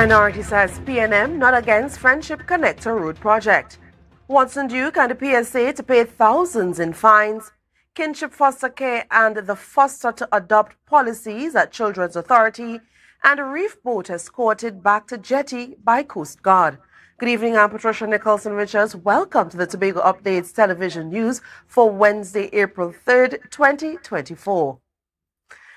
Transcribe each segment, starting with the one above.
Minority says PNM not against Friendship Connector Road project. Watson Duke and the PSA to pay thousands in fines. Kinship Foster Care and the Foster to Adopt policies at Children's Authority. And a Reef boat escorted back to jetty by Coast Guard. Good evening, I'm Patricia Nicholson Richards. Welcome to the Tobago Updates television news for Wednesday, April 3rd, 2024.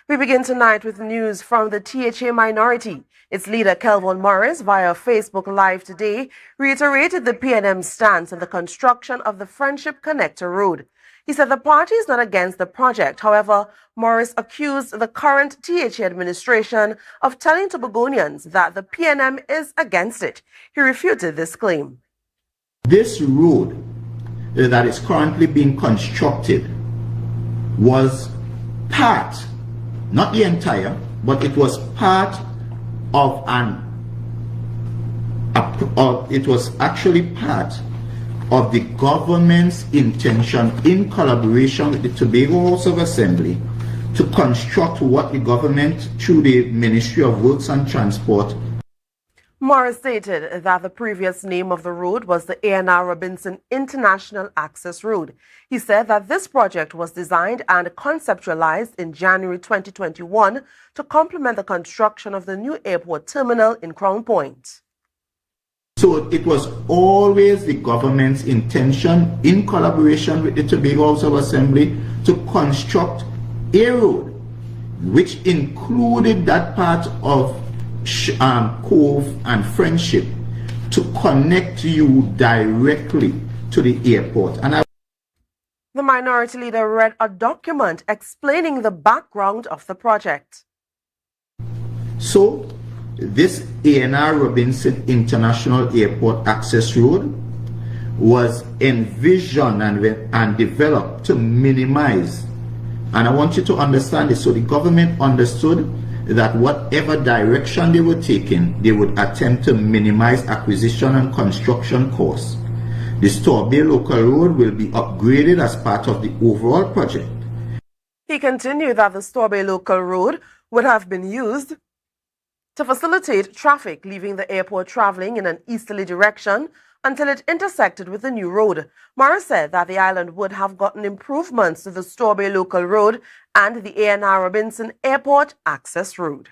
We begin tonight with news from the THA minority. Its leader, Kelvin Morris, via Facebook Live today, reiterated the PNM stance on the construction of the Friendship Connector Road. He said the party is not against the project. However, Morris accused the current THA administration of telling Tobagonians that the PNM is against it. He refuted this claim. This road that is currently being constructed was part, not the entire, but it was part of it was actually part of the government's intention in collaboration with the Tobago House of Assembly to construct what the government, through the Ministry of Works and Transport. Morris stated that the previous name of the road was the A&R Robinson International Access Road. He said that this project was designed and conceptualized in January 2021 to complement the construction of the new airport terminal in Crown Point. So it was always the government's intention, in collaboration with the Tobago House of Assembly, to construct a road, which included that part of Cove and Friendship, to connect you directly to the airport. The minority leader read a document explaining the background of the project. So, this A&R Robinson International Airport Access Road was envisioned and developed to minimize, and I want you to understand this, so the government understood that whatever direction they were taking, they would attempt to minimize acquisition and construction costs. The Torbay Local Road will be upgraded as part of the overall project. He continued that the Torbay Local Road would have been used to facilitate traffic leaving the airport traveling in an easterly direction until it intersected with the new road. Morris said that the island would have gotten improvements to the Torbay Local Road and the A&R Robinson Airport Access Road.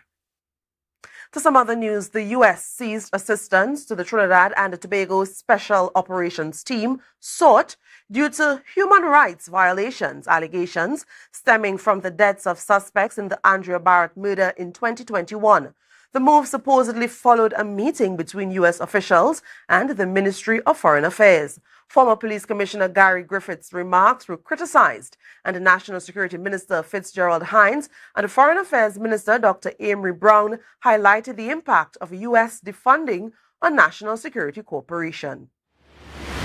To some other news, the U.S. seized assistance to the Trinidad and Tobago Special Operations Team, SORT, due to human rights violations allegations stemming from the deaths of suspects in the Andrea Barrett murder in 2021. The move supposedly followed a meeting between U.S. officials and the Ministry of Foreign Affairs. Former Police Commissioner Gary Griffith's remarks were criticized, and the National Security Minister Fitzgerald Hines and the Foreign Affairs Minister Dr. Amory Brown highlighted the impact of U.S. defunding on National Security Corporation.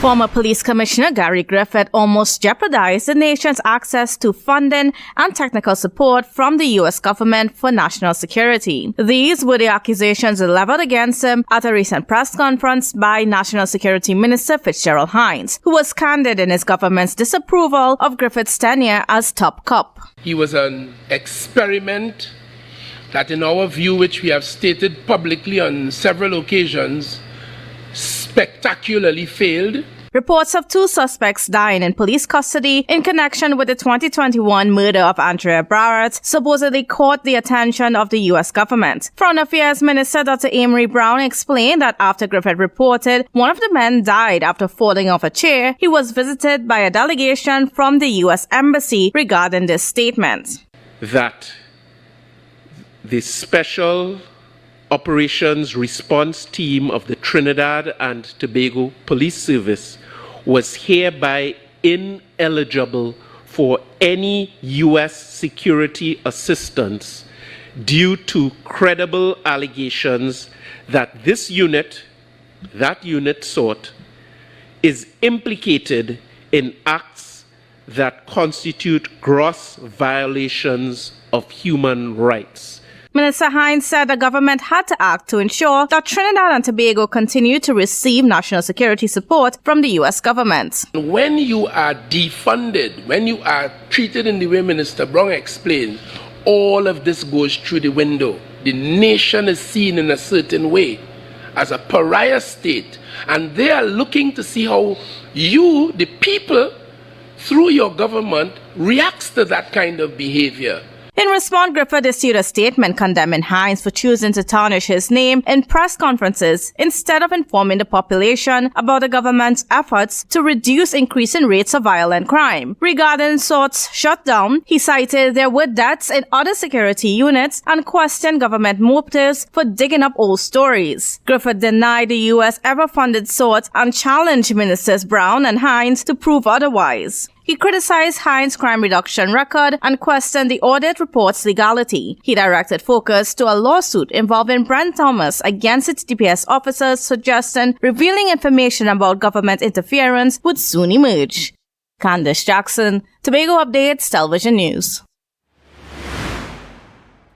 Former Police Commissioner Gary Griffith almost jeopardized the nation's access to funding and technical support from the U.S. government for national security. These were the accusations leveled against him at a recent press conference by National Security Minister Fitzgerald Hines, who was candid in his government's disapproval of Griffith's tenure as top cop. He was an experiment that, in our view, which we have stated publicly on several occasions, spectacularly failed. Reports of two suspects dying in police custody in connection with the 2021 murder of Andrea Barrett supposedly caught the attention of the U.S. government. Foreign Affairs Minister Dr. Amory Brown explained that after Griffith reported one of the men died after falling off a chair, he was visited by a delegation from the U.S. Embassy regarding this statement. That the Special Operations Response Team of the Trinidad and Tobago Police Service was hereby ineligible for any U.S. security assistance due to credible allegations that that unit SORT, is implicated in acts that constitute gross violations of human rights. Minister Hines said the government had to act to ensure that Trinidad and Tobago continue to receive national security support from the U.S. government. When you are defunded, when you are treated in the way Minister Brown explained, all of this goes through the window. The nation is seen in a certain way. as a pariah state, and they are looking to see how you, the people, through your government, reacts to that kind of behavior. In response, Griffith issued a statement condemning Hines for choosing to tarnish his name in press conferences instead of informing the population about the government's efforts to reduce increasing rates of violent crime. Regarding SORT's shutdown, he cited there were deaths in other security units and questioned government motives for digging up old stories. Griffith denied the U.S. ever funded SORT and challenged Ministers Brown and Hines to prove otherwise. He criticized Hines' crime reduction record and questioned the audit report's legality. He directed focus to a lawsuit involving Brent Thomas against its DPS officers, suggesting revealing information about government interference would soon emerge. Candace Jackson, Tobago Updates, Television News.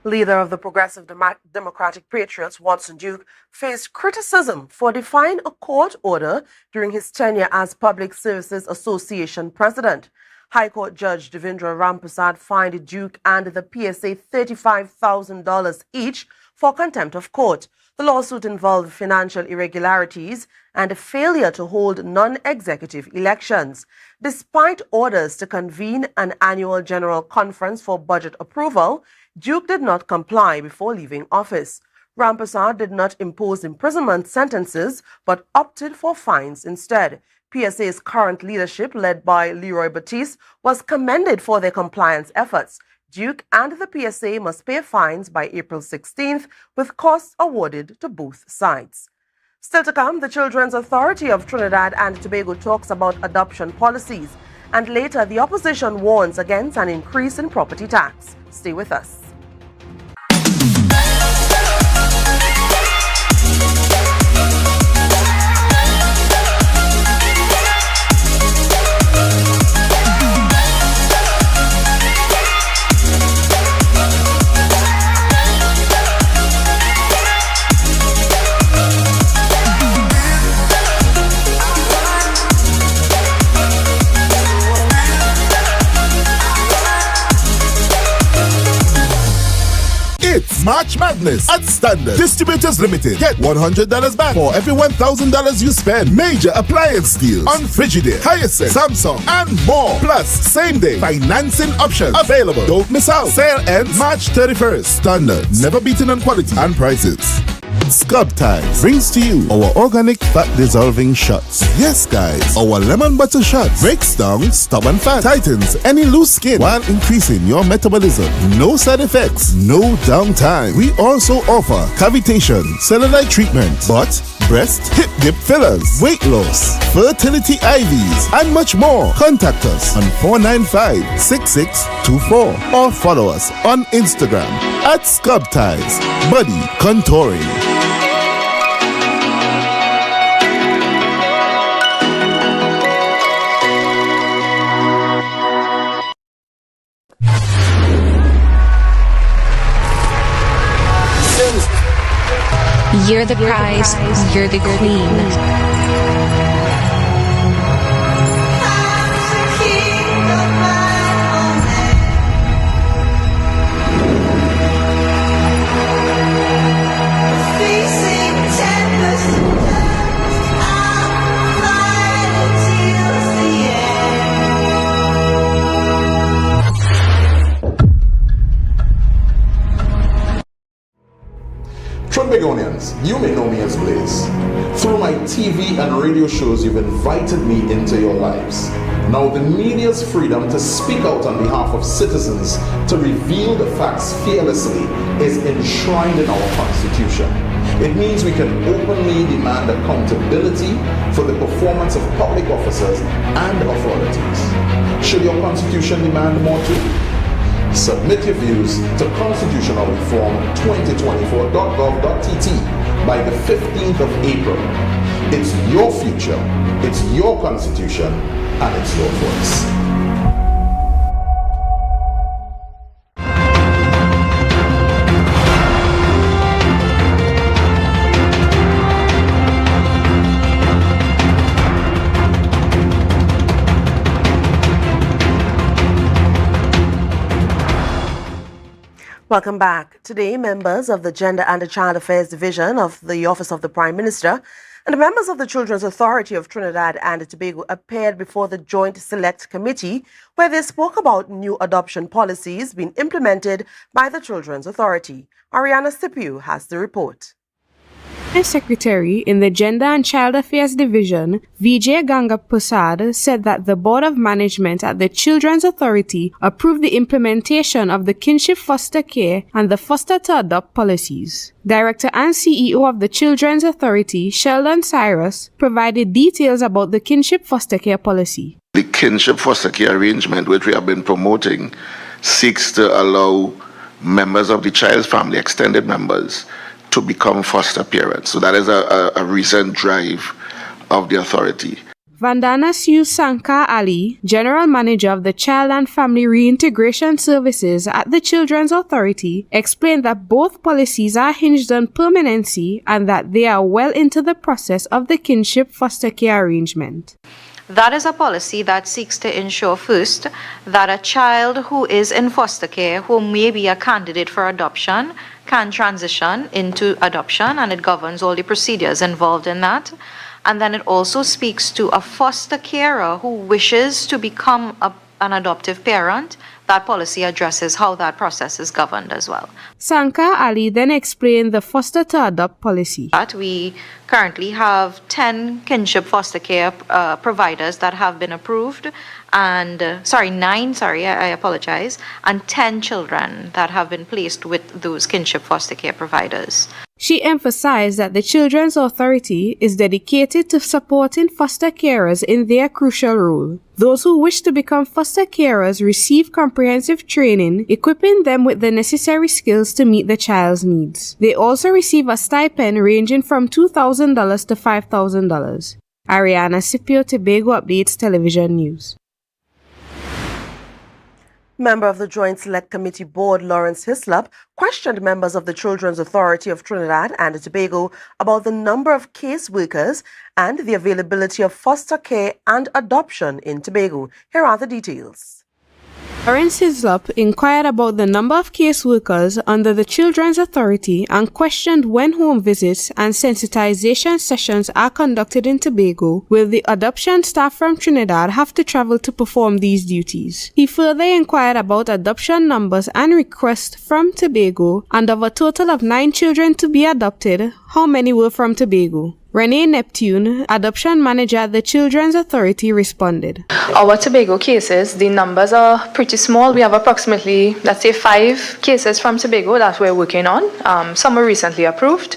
Leader of the Progressive Democratic Patriots, Watson Duke, faced criticism for defying a court order during his tenure as Public Services Association president. High Court Judge Devendra Ramprasad fined Duke and the PSA $35,000 each for contempt of court. The lawsuit involved financial irregularities and a failure to hold non-executive elections. Despite orders to convene an annual general conference for budget approval, Duke did not comply before leaving office. Ramprasad did not impose imprisonment sentences but opted for fines instead. PSA's current leadership, led by Leroy Batiste, was commended for their compliance efforts. Duke and the PSA must pay fines by April 16th, with costs awarded to both sides. Still to come, the Children's Authority of Trinidad and Tobago talks about adoption policies, and later the opposition warns against an increase in property tax. Stay with us. It's March Madness at Standard Distributors Limited. Get $100 back for every $1,000 you spend. Major appliance deals on Frigidaire, Hyacinth, Samsung, and more. Plus, same-day financing options available. Don't miss out. Sale ends March 31st. Standard, never beaten on quality and prices. Scrub Ties brings to you our organic fat dissolving shots. Yes, guys, our lemon butter shot breaks down stubborn fat, tightens any loose skin while increasing your metabolism. No side effects, no downtime. We also offer cavitation, cellulite treatment, butt, breast, hip dip fillers, weight loss, fertility IVs, and much more. Contact us on 495-6624 or follow us on Instagram at Scrub Ties Body Contouring. You're the prize, you're the queen. Tobagonians, you may know me as Blaze. Through my TV and radio shows, you've invited me into your lives. Now the media's freedom to speak out on behalf of citizens, to reveal the facts fearlessly, is enshrined in our Constitution. It means we can openly demand accountability for the performance of public officers and authorities. Should your Constitution demand more too? Submit your views to constitutionalreform2024.gov.tt by the 15th of April. It's your future, it's your Constitution, and it's your voice. Welcome back. Today, members of the Gender and Child Affairs Division of the Office of the Prime Minister and members of the Children's Authority of Trinidad and Tobago appeared before the Joint Select Committee, where they spoke about new adoption policies being implemented by the Children's Authority. Ariana Scipio has the report. Secretary in the Gender and Child Affairs Division, Vijay Ganga Prasad, said that the Board of Management at the Children's Authority approved the implementation of the Kinship Foster Care and the Foster to Adopt policies. Director and CEO of the Children's Authority, Sheldon Cyrus, provided details about the Kinship Foster Care policy. The Kinship Foster Care arrangement, which we have been promoting, seeks to allow members of the child's family, extended members, to become foster parents. So that is a recent drive of the authority. Vandana Siu Sankar Ali, General Manager of the Child and Family Reintegration Services at the Children's Authority, explained that both policies are hinged on permanency and that they are well into the process of the Kinship Foster Care arrangement. That is a policy that seeks to ensure first that a child who is in foster care, who may be a candidate for adoption, can transition into adoption, and it governs all the procedures involved in that. And then it also speaks to a foster carer who wishes to become an adoptive parent. That policy addresses how that process is governed as well. Sankar Ali then explained the Foster to Adopt policy. We currently have 10 kinship foster care providers that have been approved, and I apologize, and 10 children that have been placed with those kinship foster care providers. She emphasized that the Children's Authority is dedicated to supporting foster carers in their crucial role. Those who wish to become foster carers receive comprehensive training, equipping them with the necessary skills to meet the child's needs. They also receive a stipend ranging from $2,000 to $5,000. Ariana Scipio, Tobago Updates Television News. Member of the Joint Select Committee Board, Lawrence Hislop, questioned members of the Children's Authority of Trinidad and Tobago about the number of case workers and the availability of foster care and adoption in Tobago. Here are the details. Lawrence Hislop inquired about the number of caseworkers under the Children's Authority and questioned when home visits and sensitization sessions are conducted in Tobago, will the adoption staff from Trinidad have to travel to perform these duties. He further inquired about adoption numbers and requests from Tobago, and of a total of 9 children to be adopted, how many were from Tobago. Renee Neptune, adoption manager at the Children's Authority, responded. Our Tobago cases, the numbers are pretty small. We have approximately, let's say, 5 cases from Tobago that we're working on. Some were recently approved.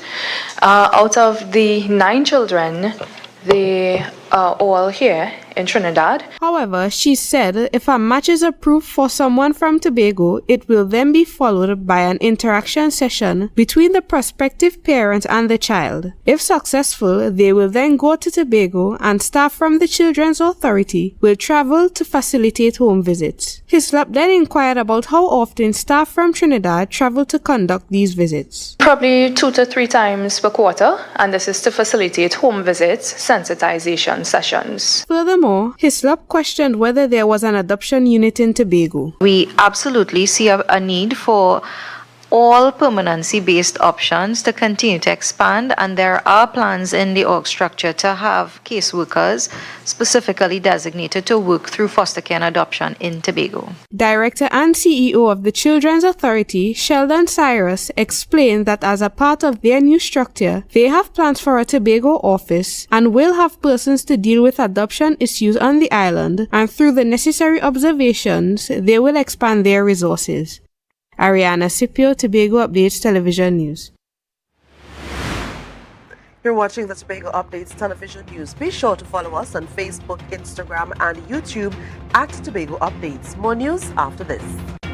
Out of the 9 children, they are all here in Trinidad. However, she said if a match is approved for someone from Tobago, it will then be followed by an interaction session between the prospective parent and the child. If successful, they will then go to Tobago and staff from the Children's Authority will travel to facilitate home visits. Hislop then inquired about how often staff from Trinidad travel to conduct these visits. Probably 2 to 3 times per quarter, and this is to facilitate home visits, sensitization sessions. Furthermore, Hislop questioned whether there was an adoption unit in Tobago. We absolutely see a need for all permanency-based options to continue to expand, and there are plans in the org structure to have caseworkers specifically designated to work through foster care and adoption in Tobago. Director and CEO of the Children's Authority, Sheldon Cyrus, explained that as a part of their new structure, they have plans for a Tobago office and will have persons to deal with adoption issues on the island, and through the necessary observations, they will expand their resources. Ariana Scipio, Tobago Updates Television News. You're watching the Tobago Updates Television News. Be sure to follow us on Facebook, Instagram, and YouTube at Tobago Updates. More news after this.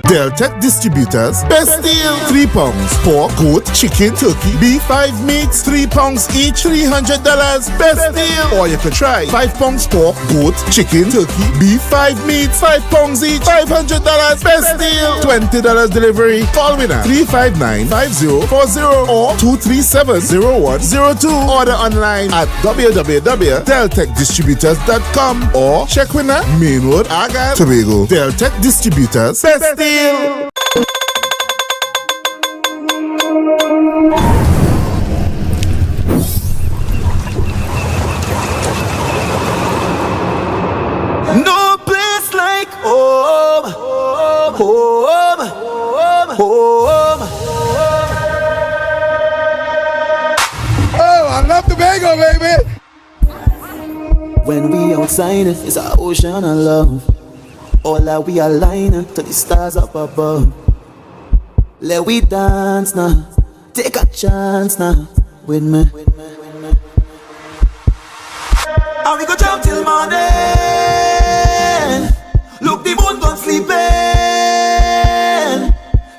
Deltec Distributors, best deal. 3 pounds pork, goat, chicken, turkey, B5 meats, 3 pounds each, $300. Best deal. Or you could try 5 pounds pork, goat, chicken, turkey, B5 meats, 5 pounds each, $500. Best deal. $20 delivery. Call winner 359-5040 or 237-0102. Order online at www.deltecdistributors.com or check winner Mainwood, Aga, Tobago. Deltec Distributors, best deal. home, home. Oh, I love Tobago, baby. When we outside, it's an ocean of love. All that we align to the stars up above. Let we dance now, take a chance now with me. And we go jump till morning. Look, the moon don't sleeping.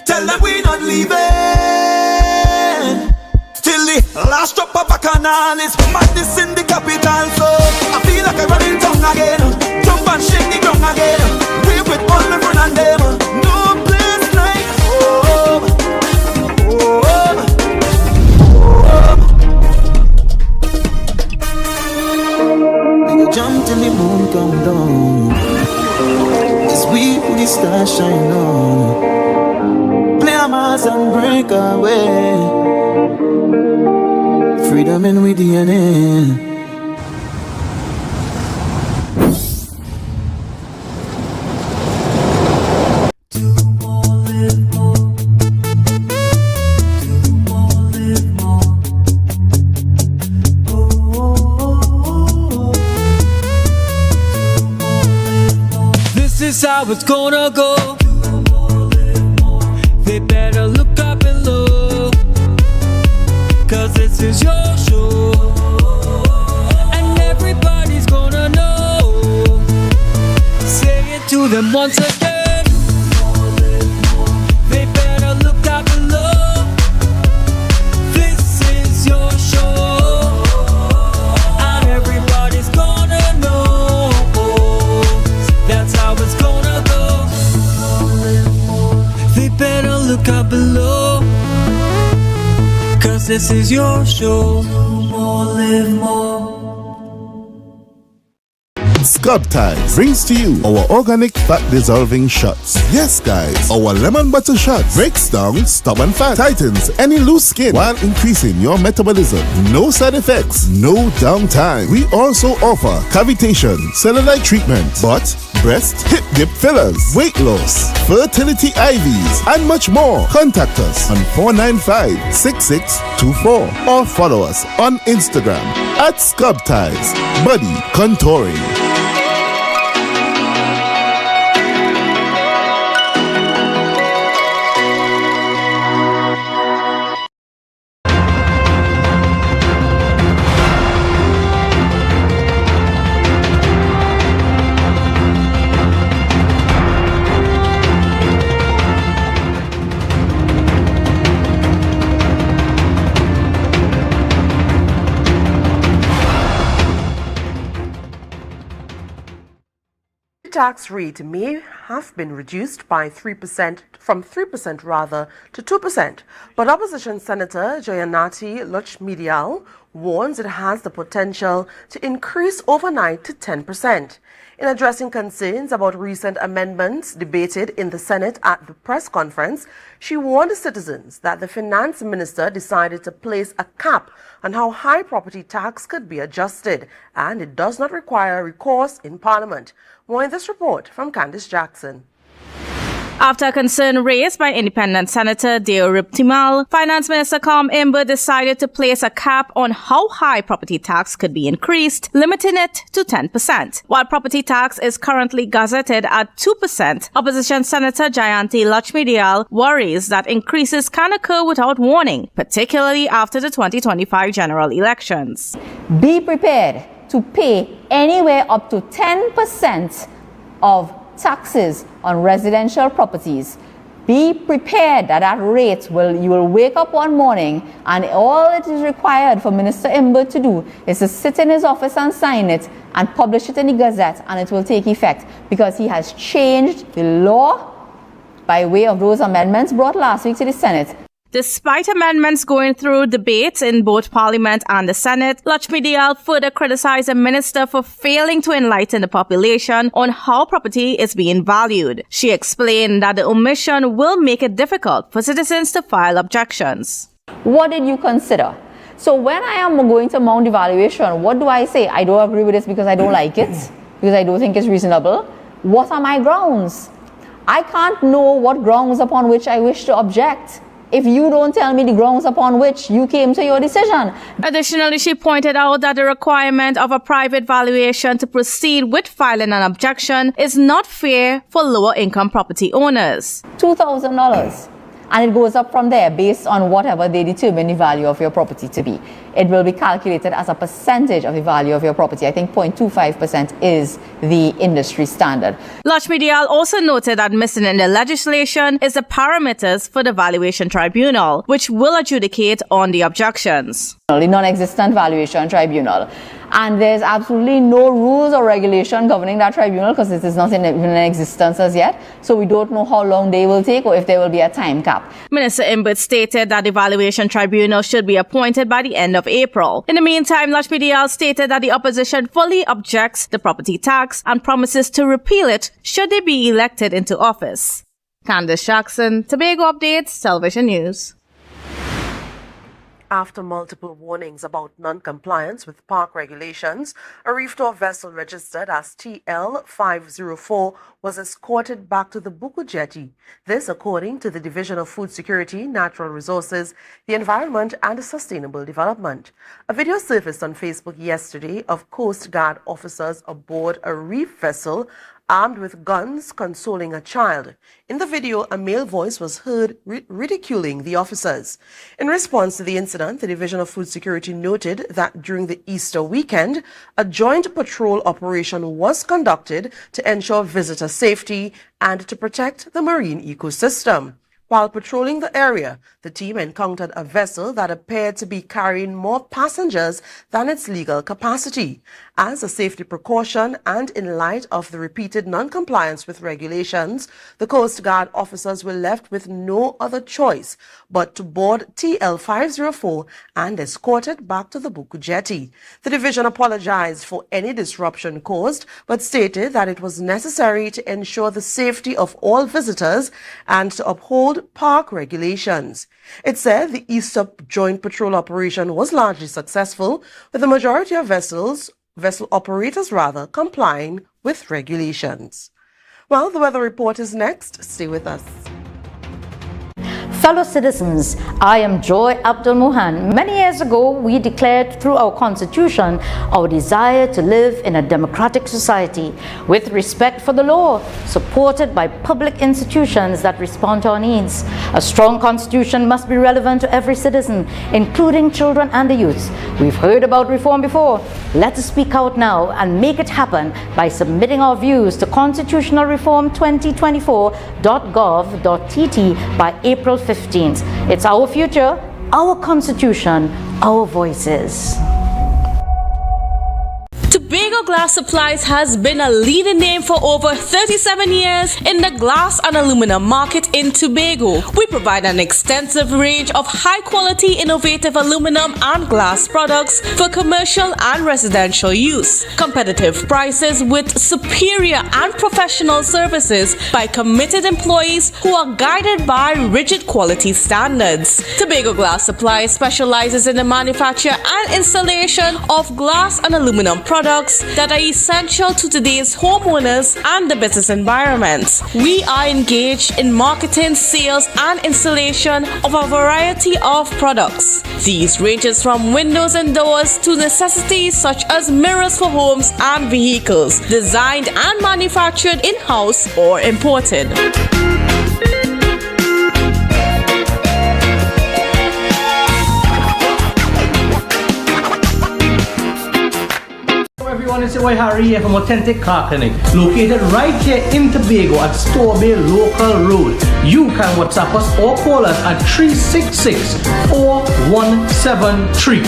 Tell them we not leaving. Till the last drop of a canal is madness in the capital. So I feel like I run in town again. Jump and shake the ground again. Wave with all my friends and them. No place like home. Home. Home. We go jump till the moon come down. It's we who the stars shine on. Play a mass and break away. Freedom in we DNA. This is how it's gonna go. They better look up and look, 'cause this is your show, and everybody's gonna know. Say it to them once again. They better look up and look. This is your show, and everybody's gonna know. That's how it's gonna go. They better look up below, 'cause this is your show. Do more, live more. Scrub Ties brings to you our organic fat dissolving shots. Yes, guys, our lemon butter shot breaks down stubborn fat, tightens any loose skin while increasing your metabolism. No side effects, no downtime. We also offer cavitation, cellulite treatment, butt, breast, hip dip fillers, weight loss, fertility IVs, and much more. Contact us on 495-6624 or follow us on Instagram at Scrub Ties Body Contouring. Tax rate may have been reduced by 3% from 3% rather to 2%, but opposition Senator Jayanati Luchmedial warns it has the potential to increase overnight to 10%. In addressing concerns about recent amendments debated in the Senate at the press conference, she warned citizens that the finance minister decided to place a cap on how high property tax could be adjusted, and it does not require recourse in Parliament. More in this report from Candice Jackson. After a concern raised by independent Senator Deo Riptimal, Finance Minister Com Imber decided to place a cap on how high property tax could be increased, limiting it to 10%. While property tax is currently gazetted at 2%, opposition Senator Jayanti Luchmedial worries that increases can occur without warning, particularly after the 2025 general elections. Be prepared to pay anywhere up to 10% of taxes on residential properties. Be prepared that rate you will wake up one morning and all it is required for Minister Imber to do is to sit in his office and sign it and publish it in the Gazette, and it will take effect because he has changed the law by way of those amendments brought last week to the Senate. Despite amendments going through debates in both Parliament and the Senate, Luchmedial further criticized the minister for failing to enlighten the population on how property is being valued. She explained that the omission will make it difficult for citizens to file objections. What did you consider? So when I am going to mount evaluation, what do I say? I don't agree with this because I don't like it, because I don't think it's reasonable. What are my grounds? I can't know what grounds upon which I wish to object if you don't tell me the grounds upon which you came to your decision. Additionally, she pointed out that the requirement of a private valuation to proceed with filing an objection is not fair for lower income property owners. $2,000. And it goes up from there based on whatever they determine the value of your property to be. It will be calculated as a percentage of the value of your property. I think 0.25% is the industry standard. Lakshmi Dayal also noted that missing in the legislation is the parameters for the valuation tribunal, which will adjudicate on the objections. The non-existent valuation tribunal. And there's absolutely no rules or regulation governing that tribunal because it is not even in existence as yet. So we don't know how long they will take or if there will be a time cap. Minister Imbert stated that the valuation tribunal should be appointed by the end of April. In the meantime, Lakshmi Dayal stated that the opposition fully objects the property tax and promises to repeal it should they be elected into office. Candice Jackson, Tobago Updates, Television News. After multiple warnings about non-compliance with park regulations, a reef tour vessel registered as TL504 was escorted back to the Buku Jetty. This according to the Division of Food Security, Natural Resources, the Environment and Sustainable Development. A video surfaced on Facebook yesterday of Coast Guard officers aboard a reef vessel armed with guns consoling a child. In the video, a male voice was heard ridiculing the officers. In response to the incident, the Division of Food Security noted that during the Easter weekend, a joint patrol operation was conducted to ensure visitor safety and to protect the marine ecosystem. While patrolling the area, the team encountered a vessel that appeared to be carrying more passengers than its legal capacity. As a safety precaution and in light of the repeated non-compliance with regulations, the Coast Guard officers were left with no other choice but to board TL504 and escorted back to the Buku Jetty. The division apologized for any disruption caused, but stated that it was necessary to ensure the safety of all visitors and to uphold park regulations. It said the Easter Joint Patrol operation was largely successful, with the majority of vessel operators complying with regulations. Well, the weather report is next. Stay with us. Fellow citizens, I am Joy Abdul Mohan. Many years ago, we declared through our constitution our desire to live in a democratic society with respect for the law, supported by public institutions that respond to our needs. A strong constitution must be relevant to every citizen, including children and the youth. We've heard about reform before. Let us speak out now and make it happen by submitting our views to constitutionalreform2024.gov.tt by April 15th. It's our future, our constitution, our voices. Tobago Glass Supplies has been a leading name for over 37 years in the glass and aluminum market in Tobago. We provide an extensive range of high-quality, innovative aluminum and glass products for commercial and residential use. Competitive prices with superior and professional services by committed employees who are guided by rigid quality standards. Tobago Glass Supplies specializes in the manufacture and installation of glass and aluminum products that are essential to today's homeowners and the business environment. We are engaged in marketing, sales, and installation of a variety of products. These ranges from windows and doors to necessities such as mirrors for homes and vehicles, designed and manufactured in-house or imported. Everyone, it's your Harry here from Authentic Car Clinic, located right here in Tobago at Tobago Local Road. You can WhatsApp us or call us at 366-4173.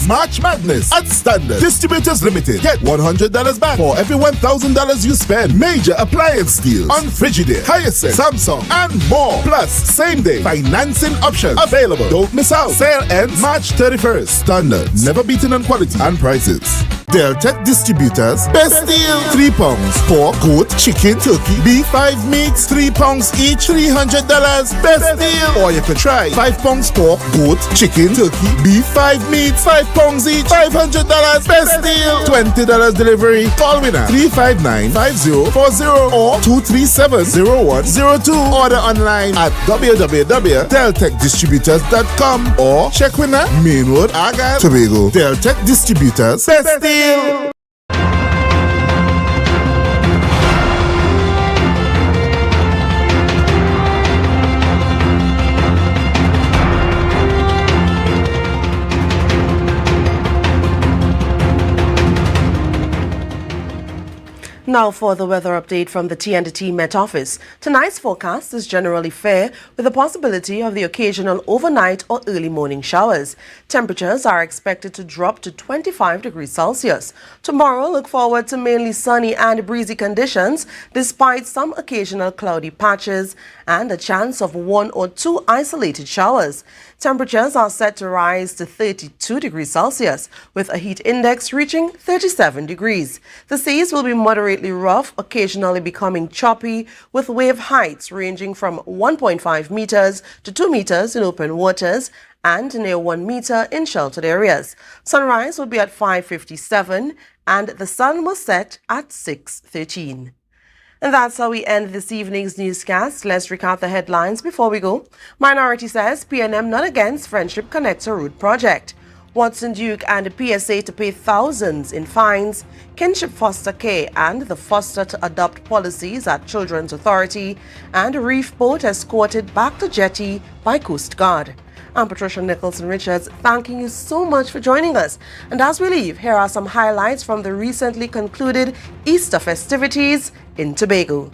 It's March Madness at Standard. Distributors Limited. Get $100 back for every $1,000 you spend. Major appliance deals on Frigidaire, Hyacinth, Samsung, and more. Plus, same-day financing options available. Don't miss out. Sale ends March 31st. Standard. Never beaten on quality and prices. Deltec Distributors. Best deal. 3 pounds. Pork, goat, chicken, turkey, beef, 5 meats, 3 pounds each, $300. Best deal. Or you could try 5 pounds pork, goat, chicken, turkey, beef, 5 meats, 5 pounds each, $500. Best deal. $20 delivery. Call winner 359-5040 or 237-0102. Order online at www.deltecdistributors.com or check winner Mainwood, Argyle, Tobago. Deltec Distributors. Best deal. Now for the weather update from the T&T Met Office. Tonight's forecast is generally fair with the possibility of the occasional overnight or early morning showers. Temperatures are expected to drop to 25 degrees Celsius. Tomorrow, look forward to mainly sunny and breezy conditions despite some occasional cloudy patches and a chance of 1 or 2 isolated showers. Temperatures are set to rise to 32 degrees Celsius with a heat index reaching 37 degrees. The seas will be moderately rough, occasionally becoming choppy, with wave heights ranging from 1.5 meters to 2 meters in open waters and near 1 meter in sheltered areas. Sunrise will be at 5:57 and the sun will set at 6:13. And that's how we end this evening's newscast. Let's recap the headlines before we go. Minority says PNM not against Friendship Connector Route project. Watson Duke and the PSA to pay thousands in fines. Kinship foster care and the foster to adopt policies at Children's Authority. And Reef boat escorted back to jetty by Coast Guard. I'm Patricia Nicholson-Richards, thanking you so much for joining us. And as we leave, here are some highlights from the recently concluded Easter festivities in Tobago.